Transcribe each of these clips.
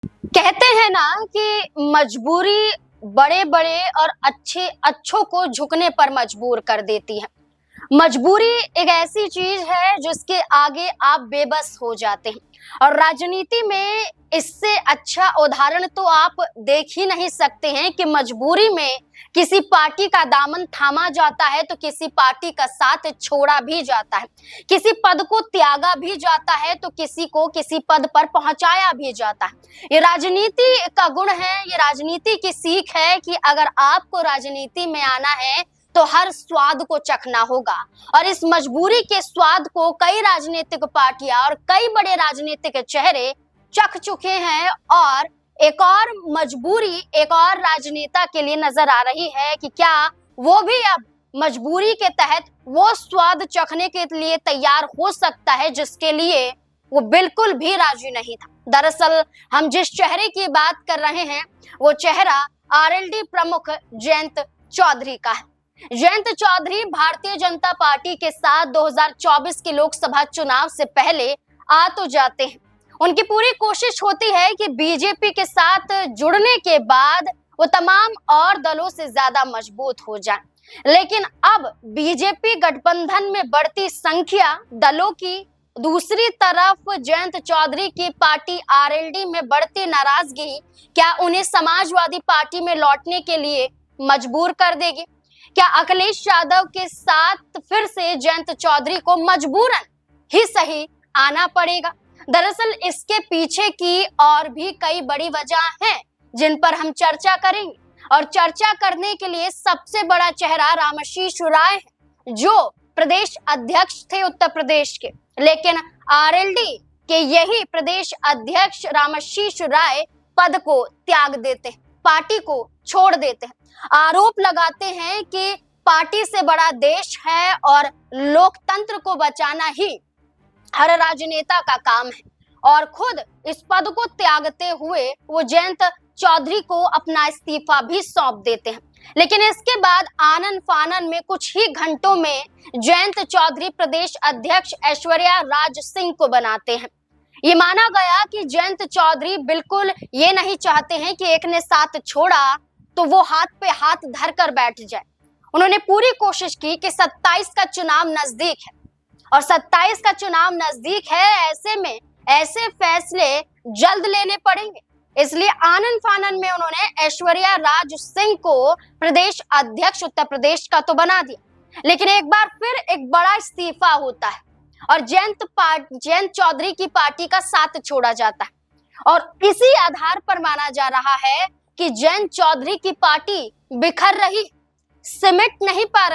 कहते हैं ना कि मजबूरी बड़े बड़े और अच्छों को झुकने पर मजबूर कर देती है। मजबूरी एक ऐसी चीज है जिसके आगे आप बेबस हो जाते हैं और राजनीति में इससे अच्छा उदाहरण तो आप देख ही नहीं सकते हैं कि मजबूरी में किसी पार्टी का दामन थामा जाता है तो किसी पार्टी का साथ छोड़ा भी जाता है, किसी पद को त्यागा भी जाता है तो किसी को किसी पद पर पहुंचाया भी जाता है। ये राजनीति का गुण है, ये राजनीति की सीख है कि अगर आपको राजनीति में आना है तो हर स्वाद को चखना होगा और इस मजबूरी के स्वाद को कई राजनीतिक पार्टियां और कई बड़े राजनीतिक चेहरे चख चुके हैं और एक और मजबूरी एक और राजनेता के लिए नजर आ रही है कि क्या वो भी अब मजबूरी के तहत वो स्वाद चखने के लिए तैयार हो सकता है जिसके लिए वो बिल्कुल भी राजी नहीं था। दरअसल हम जिस चेहरे की बात कर रहे हैं वो चेहरा आरएलडी प्रमुख जयंत चौधरी का है। जयंत चौधरी भारतीय जनता पार्टी के साथ 2024 के लोकसभा चुनाव से पहले आ तो जाते हैं। उनकी पूरी कोशिश होती है कि बीजेपी के साथ जुड़ने के बाद वो तमाम और दलों से ज्यादा मजबूत हो जाए, लेकिन अब बीजेपी गठबंधन में बढ़ती संख्या दलों की, दूसरी तरफ जयंत चौधरी की पार्टी आरएलडी में बढ़ती नाराजगी क्या उन्हें समाजवादी पार्टी में लौटने के लिए मजबूर कर देगी? क्या अखिलेश यादव के साथ फिर से जयंत चौधरी को मजबूरन ही सही आना पड़ेगा? दरअसल इसके पीछे की और भी कई बड़ी वजह हैं जिन पर हम चर्चा करेंगे और चर्चा करने के लिए सबसे बड़ा चेहरा रामाशीष राय है जो प्रदेश अध्यक्ष थे उत्तर प्रदेश के, लेकिन आरएलडी के यही प्रदेश अध्यक्ष रामाशीष राय पद को त्याग देते हैं, पार्टी को छोड़ देते हैं। आरोप लगाते हैं कि पार्टी से बड़ा देश है और लोकतंत्र को बचाना ही हर राजनेता का काम है और खुद इस पद को त्यागते हुए वो जयंत चौधरी को अपना इस्तीफा भी सौंप देते हैं। लेकिन इसके बाद आनन फानन में कुछ ही घंटों में जयंत चौधरी प्रदेश अध्यक्ष ऐश्वर्या राज सिंह को बनाते हैं। ये माना गया कि जयंत चौधरी बिल्कुल ये नहीं चाहते हैं कि एक ने साथ छोड़ा तो वो हाथ पे हाथ धर कर बैठ जाए। उन्होंने पूरी कोशिश की कि 27 का चुनाव नजदीक है और 27 का चुनाव नजदीक है, ऐसे में ऐसे फैसले जल्द लेने पड़ेंगे, इसलिए आनन फानन में उन्होंने ऐश्वर्या राज सिंह को प्रदेश अध्यक्ष उत्तर प्रदेश का तो बना दिया। लेकिन एक बार फिर एक बड़ा इस्तीफा होता है और जयंत चौधरी की पार्टी का साथ छोड़ा जाता है और इसी आधार पर माना जा रहा है कि जयंत चौधरी की पार्टी बिखर रही, समेट नहीं पा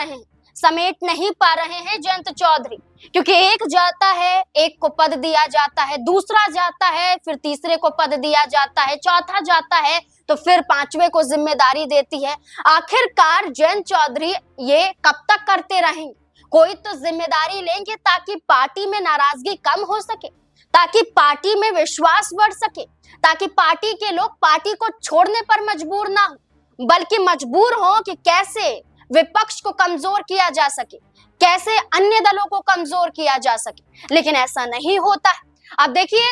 रहे हैं जयंत चौधरी, क्योंकि एक जाता है, एक को पद दिया जाता है, दूसरा जाता है, फिर तीसरे को पद दिया जाता है, चौथा जाता है तो फिर पांचवे को जिम्मेदारी देती है। आखिरकार जयंत चौधरी ये कब तक करते रहेंगे? कोई तो जिम्मेदारी लेंगे ताकि पार्टी में नाराजगी कम हो सके, ताकि पार्टी में विश्वास बढ़ सके, ताकि पार्टी के लोग पार्टी को छोड़ने पर मजबूर ना हो बल्कि मजबूर हो कि कैसे विपक्ष को कमजोर किया जा सके, कैसे अन्य दलों को कमजोर किया जा सके। लेकिन ऐसा नहीं होता है। अब देखिए,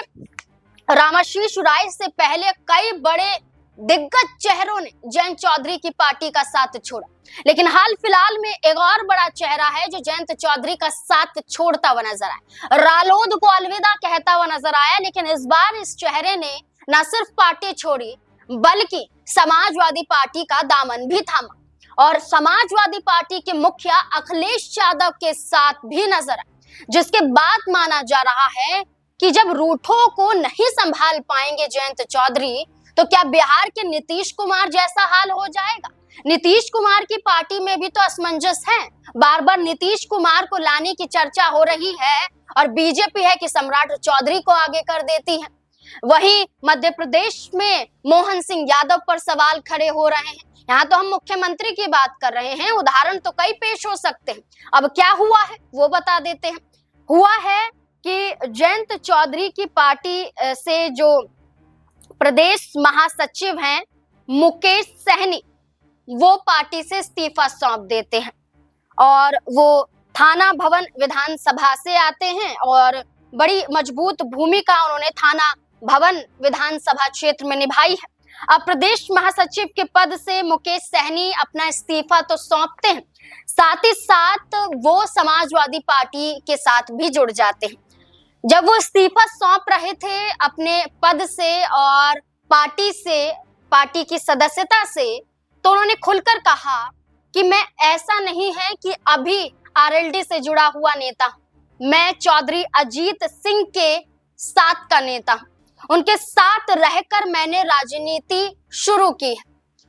रामाशीष राय से पहले कई बड़े दिग्गज चेहरों ने जयंत चौधरी की पार्टी का साथ छोड़ा, लेकिन हाल फिलहाल में एक और बड़ा चेहरा है जो जयंत चौधरी का साथ छोड़ता हुआ नजर आया, रालोद को अलविदा कहता हुआ नजर आया। लेकिन इस बार इस चेहरे ने न सिर्फ पार्टी छोड़ी बल्कि समाजवादी पार्टी का दामन भी थामा और समाजवादी पार्टी के मुखिया अखिलेश यादव के साथ भी नजर आए, जिसके बाद माना जा रहा है कि जब रूठों को नहीं संभाल पाएंगे जयंत चौधरी तो क्या बिहार के नीतीश कुमार जैसा हाल हो जाएगा? नीतीश कुमार की पार्टी में भी तो असमंजस है, बार बार नीतीश कुमार को लाने की चर्चा हो रही है और बीजेपी है कि सम्राट चौधरी को आगे कर देती है। वहीं मध्य प्रदेश में मोहन सिंह यादव पर सवाल खड़े हो रहे हैं। यहाँ तो हम मुख्यमंत्री की बात कर रहे हैं, उदाहरण तो कई पेश हो सकते हैं। अब क्या हुआ है वो बता देते हैं। हुआ है कि जयंत चौधरी की पार्टी से जो प्रदेश महासचिव हैं मुकेश सहनी, वो पार्टी से इस्तीफा सौंप देते हैं और वो थाना भवन विधानसभा से आते हैं और बड़ी मजबूत भूमिका उन्होंने थाना भवन विधानसभा क्षेत्र में निभाई है। अब प्रदेश महासचिव के पद से मुकेश सहनी अपना इस्तीफा तो सौंपते हैं, साथ ही साथ वो समाजवादी पार्टी के साथ भी जुड़ जाते हैं। जब वो इस्तीफा सौंप रहे थे अपने पद से और पार्टी की सदस्यता से, तो उन्होंने खुलकर कहा कि मैं ऐसा नहीं है कि अभी आरएलडी से जुड़ा हुआ नेता, मैं चौधरी अजीत सिंह के साथ का नेता हूं। उनके साथ रहकर मैंने राजनीति शुरू की है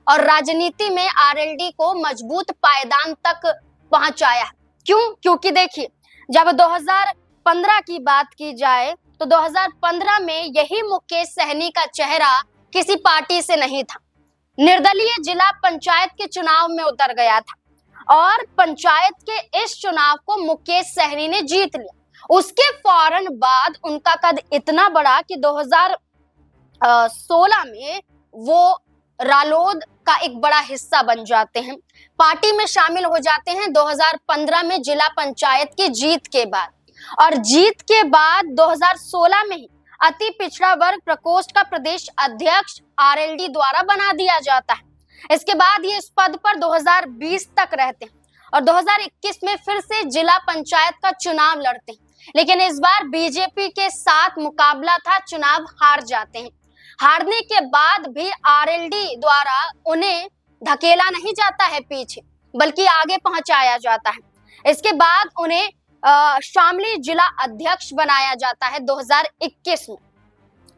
और राजनीति में आरएलडी को मजबूत पायदान तक पहुंचाया है। क्यों? क्योंकि देखिए, जब 2015 की बात की जाए तो 2015 में यही मुकेश सहनी का चेहरा किसी पार्टी से नहीं था, निर्दलीय जिला पंचायत के चुनाव में उतर गया था और पंचायत के इस चुनाव को मुकेश सहनी ने जीत लिया। उसके फौरन बाद उनका कद इतना बड़ा कि 2016 में वो रालोद का एक बड़ा हिस्सा बन जाते हैं, पार्टी में शामिल हो जाते हैं 2015 में जिला पंचायत की जीत के बाद। और जीत के बाद 2016 में ही अति पिछड़ा वर्ग प्रकोष्ठ का प्रदेश अध्यक्ष आरएलडी द्वारा बना दिया जाता है। इसके बाद ये इस पद पर 2020 तक रहते हैं और 2021 में फिर से जिला पंचायत का चुनाव लड़ते हैं, लेकिन इस बार बीजेपी के साथ मुकाबला था, चुनाव हार जाते हैं। हारने के बाद भी आरएलडी द्वारा उन्हें धकेला नहीं जाता है पीछे, बल्कि आगे पहुंचाया जाता है। इसके बाद उन्हें शामली जिला अध्यक्ष बनाया जाता है 2021 में।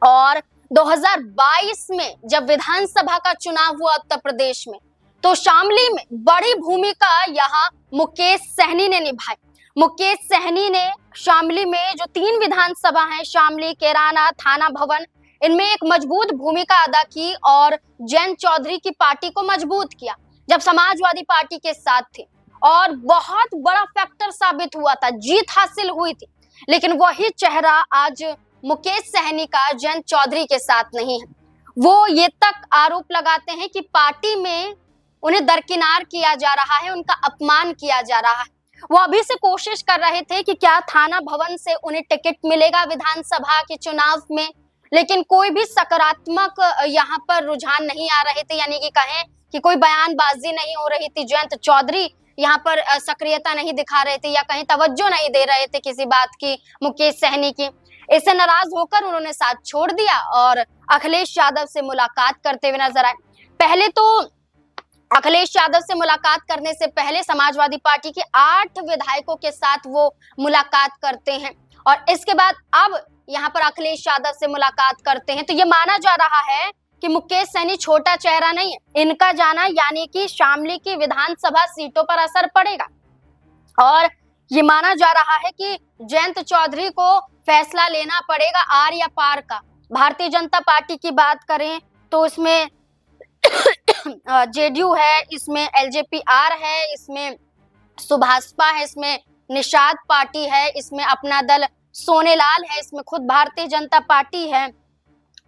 और 2022 में जब विधानसभा का चुनाव हुआ उत्तर प्रदेश में, तो शामली में बड़ी भूमिका यहाँ मुकेश सहनी ने निभाई। मुकेश सहनी ने शामली में जो 3 विधानसभा हैं, शामली, कैराना, थाना भवन, इनमें एक मजबूत भूमिका अदा की और जयंत चौधरी की पार्टी को मजबूत किया जब समाजवादी पार्टी के साथ थे, और बहुत बड़ा फैक्टर साबित हुआ था, जीत हासिल हुई थी। लेकिन वही चेहरा आज मुकेश सहनी का जयंत चौधरी के साथ नहीं है। वो ये तक आरोप लगाते हैं कि पार्टी में उन्हें दरकिनार किया जा रहा है, उनका अपमान किया जा रहा है। वो अभी से कोशिश कर रहे थे कि क्या थाना भवन से उन्हें टिकट मिलेगा विधानसभा के चुनाव में, लेकिन कोई भी सकारात्मक यहाँ पर रुझान नहीं आ रहे थे, यानी कि कहें कि कोई बयानबाजी नहीं हो रही थी। जयंत चौधरी यहाँ पर सक्रियता नहीं दिखा रहे थे या कहीं तवज्जो नहीं दे रहे थे किसी बात की मुकेश सहनी की। इससे नाराज होकर उन्होंने साथ छोड़ दिया और अखिलेश यादव से मुलाकात करते हुए नजर आए। पहले तो अखिलेश यादव से मुलाकात करने से पहले समाजवादी पार्टी के 8 विधायकों के साथ वो मुलाकात करते हैं और इसके बाद अब यहाँ पर अखिलेश यादव से मुलाकात करते हैं। तो ये माना जा रहा है कि मुकेश सहनी छोटा चेहरा नहीं है, इनका जाना यानी कि शामली की विधानसभा सीटों पर असर पड़ेगा। और ये माना जा रहा है कि जयंत चौधरी को फैसला लेना पड़ेगा आर या पार का। भारतीय जनता पार्टी की बात करें तो इसमें जेडीयू है, इसमें एलजेपी-आर है, इसमें सुभाषपा है, इसमें निषाद पार्टी है, इसमें अपना दल सोनेलाल है, इसमें खुद भारतीय जनता पार्टी है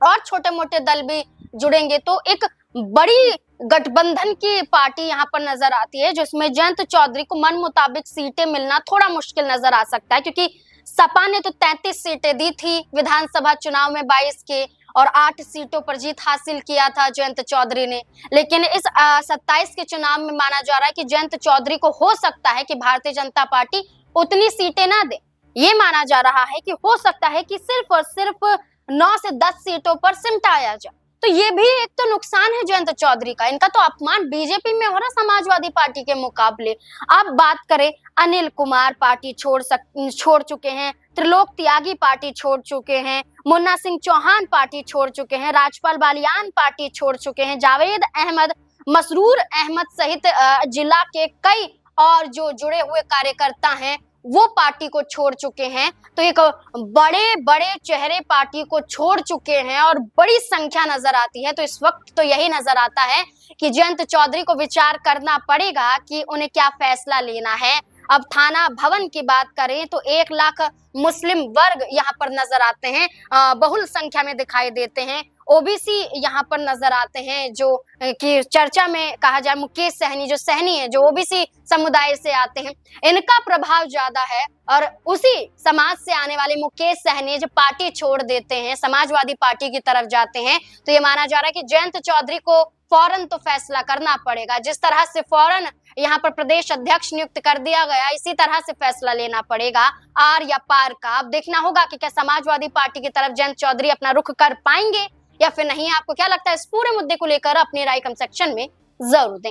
और छोटे मोटे दल भी जुड़ेंगे। तो एक बड़ी गठबंधन की पार्टी यहाँ पर नजर आती है, जिसमें जयंत चौधरी को मन मुताबिक सीटें मिलना थोड़ा मुश्किल नजर आ सकता है, क्योंकि सपा ने तो 33 सीटें दी थी विधानसभा चुनाव में 22 के और 8 सीटों पर जीत हासिल किया था जयंत चौधरी ने। लेकिन इस 27 के चुनाव में माना जा रहा है कि जयंत चौधरी को हो सकता है कि भारतीय जनता पार्टी उतनी सीटें ना दे। ये माना जा रहा है कि हो सकता है कि सिर्फ और सिर्फ 9 से 10 सीटों पर सिमटाया जाए। तो ये भी एक तो नुकसान है जयंत चौधरी का, इनका तो अपमान बीजेपी में हो रहा समाजवादी पार्टी के मुकाबले। अब बात करें, अनिल कुमार पार्टी छोड़ चुके हैं, त्रिलोक त्यागी पार्टी छोड़ चुके हैं, मुन्ना सिंह चौहान पार्टी छोड़ चुके हैं, राजपाल बालियान पार्टी छोड़ चुके हैं, जावेद अहमद, मसरूर अहमद सहित जिला के कई और जो जुड़े हुए कार्यकर्ता हैं वो पार्टी को छोड़ चुके हैं। तो एक बड़े बड़े चेहरे पार्टी को छोड़ चुके हैं और बड़ी संख्या नजर आती है। तो इस वक्त तो यही नजर आता है कि जयंत चौधरी को विचार करना पड़ेगा कि उन्हें क्या फैसला लेना है। अब थाना भवन की बात करें तो 1 लाख मुस्लिम वर्ग यहाँ पर नजर आते हैं, बहुल संख्या में दिखाई देते हैं। ओबीसी यहाँ पर नजर आते हैं, जो कि चर्चा में कहा जाए मुकेश सहनी, जो सहनी है, जो ओबीसी समुदाय से आते हैं, इनका प्रभाव ज्यादा है। और उसी समाज से आने वाले मुकेश सहनी जब पार्टी छोड़ देते हैं, समाजवादी पार्टी की तरफ जाते हैं, तो ये माना जा रहा है कि जयंत चौधरी को फौरन तो फैसला करना पड़ेगा। जिस तरह से फौरन यहाँ पर प्रदेश अध्यक्ष नियुक्त कर दिया गया, इसी तरह से फैसला लेना पड़ेगा आर या पार का। अब देखना होगा कि क्या समाजवादी पार्टी की तरफ जयंत चौधरी अपना रुख कर पाएंगे या फिर नहीं। आपको क्या लगता है इस पूरे मुद्दे को लेकर? अपनी राय कमेंट सेक्शन में जरूर दें।